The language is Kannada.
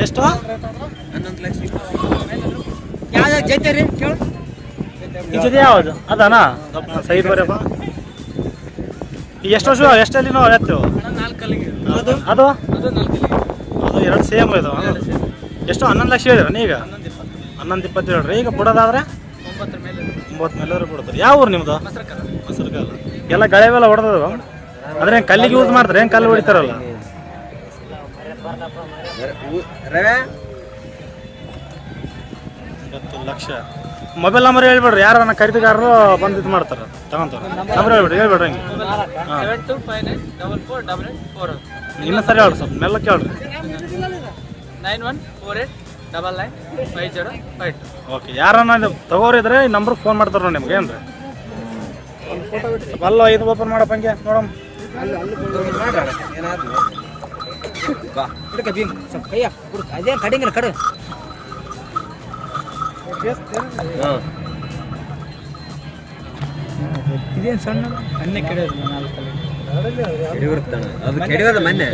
ಎಷ್ಟು? 11 ಲಕ್ಷ. ಯಾವ್ದು ಜೊತೆ ರೀ ಕೇಳು. ಇದು ಯಾವುದು ಅದಣ್ಣ ಸ್ವಲ್ಪ ಸೈಡ್ ಬರಪ್ಪ. ಎಷ್ಟು ವರ್ಷ ಎಷ್ಟಲ್ಲಿ ನಾವು ಎತ್ತೇವೆ ಅದು ಅದು ಅದು ಎರಡು ಸೇಮ್ ಇದು. ಎಷ್ಟು 11 ಲಕ್ಷ ಹೇಳಿದ್ರಿ ಈಗ? 11-20 ಹೇಳ್ರಿ. ಈಗ ಬಿಡೋದಾದ್ರೆ 9 ಮೇಲೆ ಬಿಡ್ತಾರೆ. ಯಾವ ಊರು ನಿಮ್ಮದು? ಮೊಸರುಕಾಲ. ಎಲ್ಲ ಗಳೆವೆಲ್ಲ ಹೊಡೆದವು ಅಂದ್ರೆ ಕಲ್ಲಿಗೆ ಯೂಸ್ ಮಾಡ್ತಾರೆ, ಏನು ಕಲ್ಲು ಹೊಡಿತಾರಲ್ಲ? 9 ಲಕ್ಷ. ಮೊಬೈಲ್ ನಂಬರ್ ಹೇಳ್ಬೇಡ್ರಿ, ಯಾರು ನನ್ನ ಖರೀದಿಗಾರರು ಬಂದು ಇದು ಮಾಡ್ತಾರೆ ತಗೊಂತಾರೆ. ನಂಬರ್ ಹೇಳ್ಬೇಡ್ರಿ ಹಂಗೆ. ಇನ್ನೂ ಸರಿ ಹೇಳ್ರಿ, ಸ್ವಲ್ಪ ಮೆಲ್ಲ ಕೇಳ್ರಿ. 9148995052. ಓಕೆ, ಯಾರನ್ನ ತಗೋರಿದ್ರೆ ಈ ನಂಬರ್ ಫೋನ್ ಮಾಡ್ತಾರೆ ನೋಡಿ ನಿಮ್ಗೆ. ಏನ್ರಿ ಸ್ವಲ್ಪ ಅಲ್ಲ ಇದು ಓಪನ್ ಮಾಡಪ್ಪ ಹಂಗೆ ನೋಡಮ್ಮ. ಅದೇನು ಕಡಿಂಗಿಲ್ಲ ಕಡೆ ಇದೇನು ಸಣ್ಣ ಅನ್ನೇ ಕೆಡೋದು. 4 ಅದು ಕೆಡಿಯೋದು ಮೊನ್ನೆ.